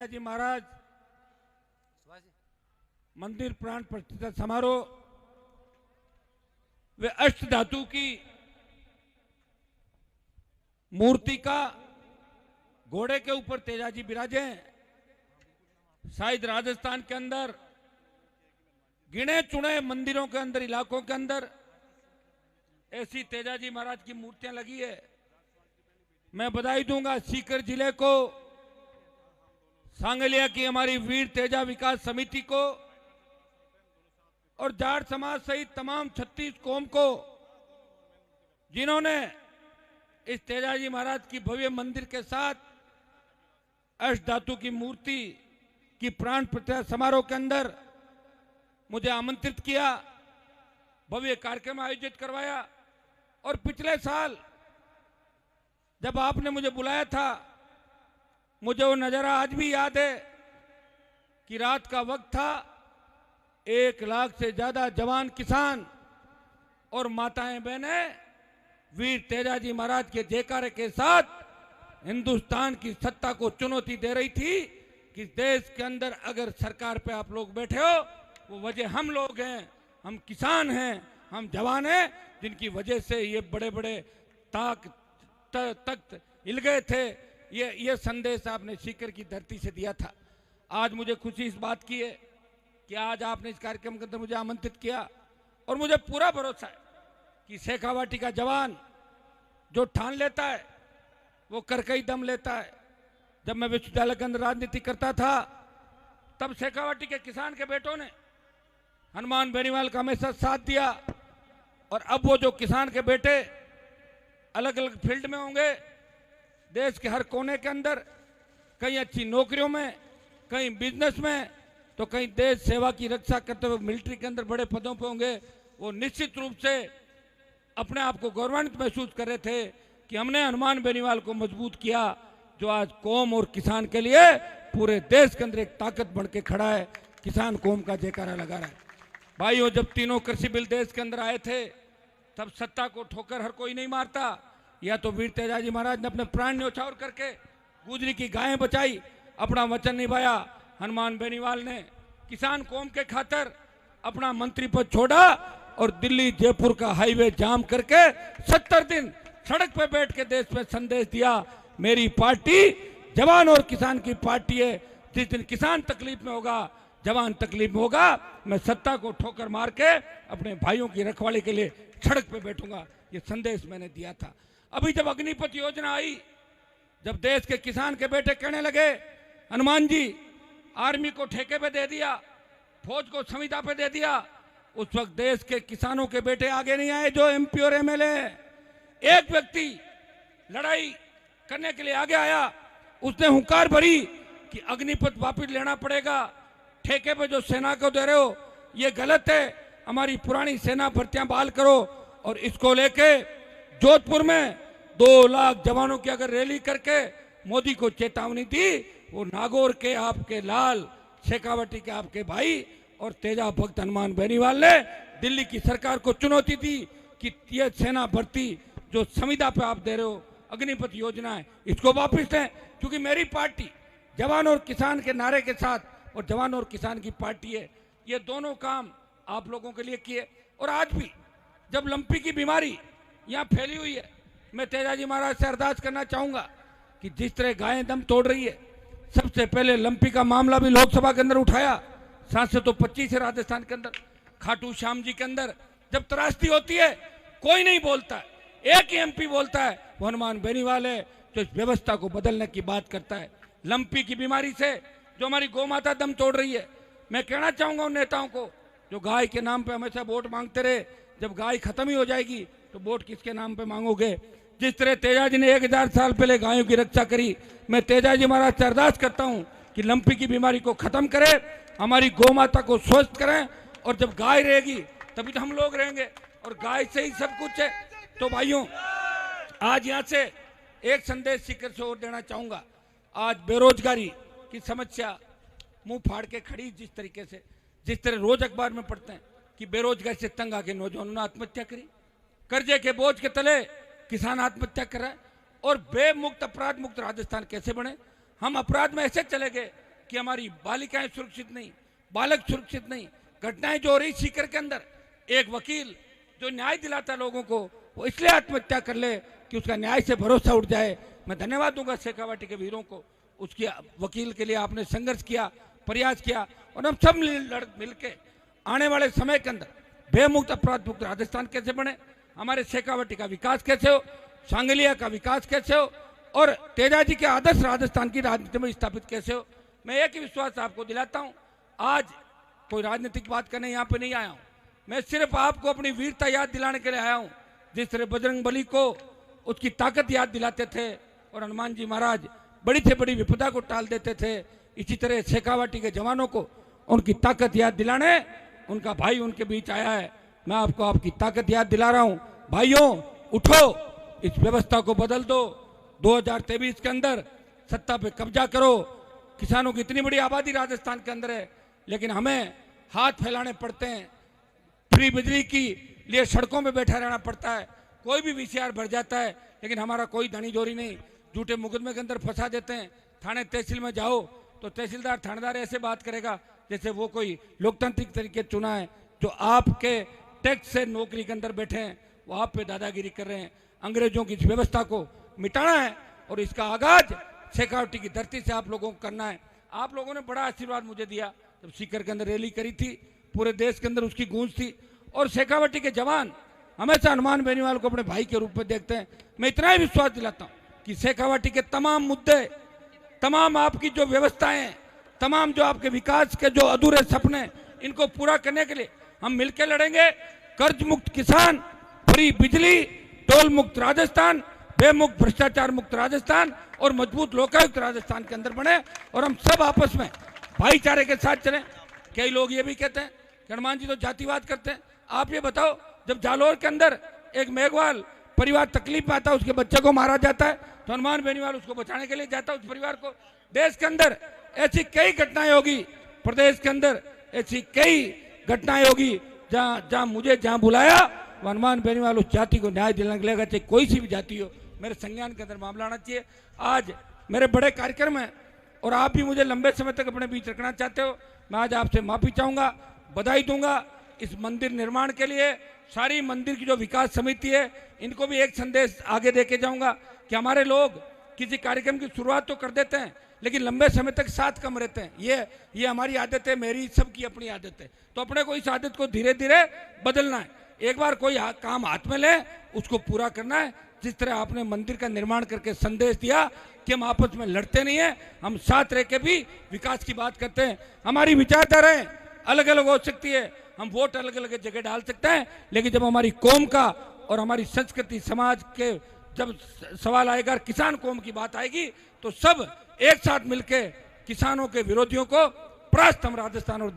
जी महाराज मंदिर प्राण प्रतिष्ठा समारोह वे अष्ट धातु की मूर्ति का घोड़े के ऊपर तेजाजी विराजे हैं। शायद राजस्थान के अंदर गिने चुने मंदिरों के अंदर, इलाकों के अंदर ऐसी तेजाजी महाराज की मूर्तियां लगी है। मैं बधाई दूंगा सीकर जिले को, सांगलिया की हमारी वीर तेजा विकास समिति को और जाट समाज सहित तमाम 36 कौम को, जिन्होंने इस तेजाजी महाराज की भव्य मंदिर के साथ अष्ट धातु की मूर्ति की प्राण प्रतिष्ठा समारोह के अंदर मुझे आमंत्रित किया, भव्य कार्यक्रम आयोजित करवाया। और पिछले साल जब आपने मुझे बुलाया था, मुझे वो नजारा आज भी याद है कि रात का वक्त था, 1 लाख से ज्यादा जवान किसान और माताएं बहनें वीर तेजाजी महाराज के जयकारे के साथ हिंदुस्तान की सत्ता को चुनौती दे रही थी कि देश के अंदर अगर सरकार पे आप लोग बैठे हो, वो वजह हम लोग हैं, हम किसान हैं, हम जवान हैं, जिनकी वजह से ये बड़े बड़े तख्त हिल गए थे। ये संदेश आपने सीकर की धरती से दिया था। आज मुझे खुशी इस बात की है कि आज आपने इस कार्यक्रम के अंदर मुझे आमंत्रित किया और मुझे पूरा भरोसा है कि शेखावाटी का जवान जो ठान लेता है वो करकई दम लेता है। जब मैं विश्वविद्यालय के अंदर राजनीति करता था, तब शेखावाटी के किसान के बेटों ने हनुमान बेनीवाल का हमेशा साथ दिया। और अब वो जो किसान के बेटे अलग अलग फील्ड में होंगे, देश के हर कोने के अंदर, कहीं अच्छी नौकरियों में, कहीं बिजनेस में, तो कहीं देश सेवा की रक्षा करते हुए मिलिट्री के अंदर बड़े पदों पे होंगे, वो निश्चित रूप से अपने आप को गौरवान्वित महसूस कर रहे थे कि हमने हनुमान बेनीवाल को मजबूत किया, जो आज कौम और किसान के लिए पूरे देश के अंदर एक ताकत बन के खड़ा है, किसान कौम का जयकारा लगा रहा है। भाइयों, जब तीनों कृषि बिल देश के अंदर आए थे, तब सत्ता को ठोकर हर कोई नहीं मारता। या तो वीर तेजाजी महाराज ने अपने प्राण न्यौछावर करके गुजरी की गायें बचाई, अपना वचन निभाया। हनुमान बेनीवाल ने किसान कौम के खातिर अपना मंत्री पद छोड़ा और दिल्ली जयपुर का हाईवे जाम करके 70 दिन सड़क पे बैठ के देश में संदेश दिया, मेरी पार्टी जवान और किसान की पार्टी है। जिस दिन किसान तकलीफ में होगा, जवान तकलीफ में होगा, मैं सत्ता को ठोकर मार के अपने भाइयों की रखवाली के लिए सड़क पे बैठूंगा। ये संदेश मैंने दिया था। अभी जब अग्निपथ योजना आई, जब देश के किसान के बेटे कहने लगे हनुमान जी आर्मी को ठेके पे दे दिया, फौज को संविदा पे दे दिया, उस वक्त देश के किसानों के बेटे आगे नहीं आए जो एमपी और एमएलए। एक व्यक्ति लड़ाई करने के लिए आगे आया, उसने हुंकार भरी कि अग्निपथ वापस लेना पड़ेगा, ठेके पे जो सेना को दे रहे हो ये गलत है, हमारी पुरानी सेना भर्तियां बहाल करो। और इसको लेके जोधपुर में 2 लाख जवानों की अगर रैली करके मोदी को चेतावनी दी, वो नागौर के आपके लाल, शेखावाटी के आपके भाई और तेजा भक्त हनुमान बेनीवाल ने दिल्ली की सरकार को चुनौती दी कि ये सेना भर्ती जो संविदा पे आप दे रहे हो, अग्निपथ योजना है, इसको वापस लें। क्योंकि मेरी पार्टी जवान और किसान के नारे के साथ, और जवान और किसान की पार्टी है, ये दोनों काम आप लोगों के लिए किए। और आज भी जब लंपी की बीमारी यहाँ फैली हुई है, मैं तेजाजी महाराज से अरदास करना चाहूंगा कि जिस तरह गायें दम तोड़ रही है, सबसे पहले लंपी का मामला भी लोकसभा के अंदर उठाया। सांसद तो 25 है राजस्थान के अंदर, खाटू श्याम जी के अंदर जब त्रासदी होती है कोई नहीं बोलता है, एक ही एमपी बोलता है, वो हनुमान बेनीवाल है, जो इस व्यवस्था को बदलने की बात करता है। लंपी की बीमारी से जो हमारी गौ माता दम तोड़ रही है, मैं कहना चाहूंगा उन नेताओं को जो गाय के नाम पे हमेशा वोट मांगते रहे, जब गाय खत्म ही हो जाएगी तो वोट किसके नाम पे मांगोगे। जिस तरह तेजाजी ने 1000 साल पहले गायों की रक्षा करी, मैं तेजाजी महाराज से अरदास करता हूं कि लंपी की बीमारी को खत्म करें, हमारी गौ माता को स्वस्थ करें। और जब गाय रहेगी तभी तो हम लोग रहेंगे, और गाय से ही सब कुछ है। तो भाइयों, आज यहाँ से एक संदेश सीकर से और देना चाहूंगा। आज बेरोजगारी की समस्या मुंह फाड़ के खड़ी, जिस तरह रोज अखबार में पढ़ते हैं कि बेरोजगारी से तंग आके नौजवानों ने आत्महत्या करी, कर्जे के बोझ के तले किसान आत्महत्या कर रहा है। और बेमुक्त अपराध मुक्त राजस्थान कैसे बने? हम अपराध में ऐसे चले गए कि हमारी बालिकाएं सुरक्षित नहीं, बालक सुरक्षित नहीं। घटनाएं जो हो रही सीकर के अंदर, एक वकील जो न्याय दिलाता लोगों को, वो इसलिए आत्महत्या कर ले कि उसका न्याय से भरोसा उठ जाए। मैं धन्यवाद दूंगा शेखावाटी के वीरों को, उसकी वकील के लिए आपने संघर्ष किया, प्रयास किया, और हम सब मिलके आने वाले समय के अंदर बेमुक्त अपराध मुक्त राजस्थान कैसे बने, हमारे शेखावाटी का विकास कैसे हो, सांगलिया का विकास कैसे हो, और तेजाजी के आदर्श राजस्थान की राजनीति में स्थापित कैसे हो। मैं एक ही विश्वास आपको दिलाता हूं, आज कोई राजनीतिक बात करने यहाँ पे नहीं आया हूं, मैं सिर्फ आपको अपनी वीरता याद दिलाने के लिए आया हूं। जिस तरह बजरंग बली को उसकी ताकत याद दिलाते थे और हनुमान जी महाराज बड़ी से बड़ी विपदा को टाल देते थे, इसी तरह शेखावाटी के जवानों को उनकी ताकत याद दिलाने उनका भाई उनके बीच आया है। मैं आपको आपकी ताकत याद दिला रहा हूं। भाइयों, उठो, इस व्यवस्था को बदल दो। 2023 के अंदर सत्ता पे कब्जा करो। किसानों की इतनी बड़ी आबादी राजस्थान के अंदर है, लेकिन हमें हाथ फैलाने पड़ते हैं। फ्री बिजली की लिए सड़कों में बैठा रहना पड़ता है, कोई भी वीसीआर भर जाता है, लेकिन हमारा कोई धनी जोरी नहीं। झूठे मुकदमे के अंदर फंसा देते हैं। थाने तहसील में जाओ तो तहसीलदार थानेदार ऐसे बात करेगा जैसे वो कोई लोकतांत्रिक तरीके चुना है। जो आपके टैक्स से नौकरी के अंदर बैठे हैं वो आप पे दादागिरी कर रहे हैं। अंग्रेजों की इस व्यवस्था को मिटाना है और इसका आगाज शेखावाटी की धरती से आप लोगों को करना है। आप लोगों ने बड़ा आशीर्वाद मुझे दिया जब सीकर के अंदर रैली करी थी, पूरे देश के अंदर उसकी गूंज थी। और शेखावाटी के जवान हमेशा हनुमान बेनीवाल को अपने भाई के रूप में देखते हैं। मैं इतना ही विश्वास दिलाता हूं कि शेखावाटी के तमाम मुद्दे, तमाम आपकी जो व्यवस्थाएं, तमाम जो आपके विकास के जो अधूरे सपने, इनको पूरा करने के लिए हम मिलकर लड़ेंगे। कर्ज मुक्त किसान, फ्री बिजली, टोल मुक्त राजस्थान, बेमुक्त भ्रष्टाचार मुक्त राजस्थान और मजबूत लोकायुक्त राजस्थान के अंदर बने और हम सब आपस में भाईचारे के साथ चलें। कई लोग ये भी कहते हैं कि हनुमान जी तो जातिवाद करते हैं। आप ये बताओ, जब जालोर के अंदर एक मेघवाल परिवार तकलीफ में आता है, उसके बच्चे को मारा जाता है, तो हनुमान बेनीवाल उसको बचाने के लिए जाता है उस परिवार को। देश के अंदर ऐसी कई घटनाएं होगी, प्रदेश के अंदर ऐसी कई घटनाएं होगी जहां मुझे जहां बुलाया वो हनुमान बेनीवाल उस जाति को न्याय दिलाने के लिए, चाहे कोई सी भी जाति हो, मेरे संज्ञान के अंदर मामला आना चाहिए। आज मेरे बड़े कार्यक्रम है और आप भी मुझे लंबे समय तक अपने बीच रखना चाहते हो। मैं आज आपसे माफी चाहूंगा, बधाई दूंगा इस मंदिर निर्माण के लिए। सारी मंदिर की जो विकास समिति है, इनको भी एक संदेश आगे देके जाऊंगा कि हमारे लोग किसी कार्यक्रम की शुरुआत तो कर देते हैं, लेकिन लंबे समय तक साथ कम रहते हैं। ये हमारी आदत है, मेरी सबकी अपनी आदत है। तो अपने को इस आदत को धीरे धीरे बदलना है। एक बार कोई काम हाथ में ले, उसको पूरा करना है। जिस तरह आपने मंदिर का निर्माण करके संदेश दिया कि हम आपस में लड़ते नहीं है, हम साथ रह के भी विकास की बात करते हैं। हमारी विचारधाराएं अलग अलग हो सकती है, हम वोट अलग अलग जगह डाल सकते हैं, लेकिन जब हमारी कौम का और हमारी संस्कृति समाज के जब सवाल आएगा, किसान कौम की बात आएगी, तो सब एक साथ मिलके किसानों के विरोधियों को परास्त हम राजस्थान और देश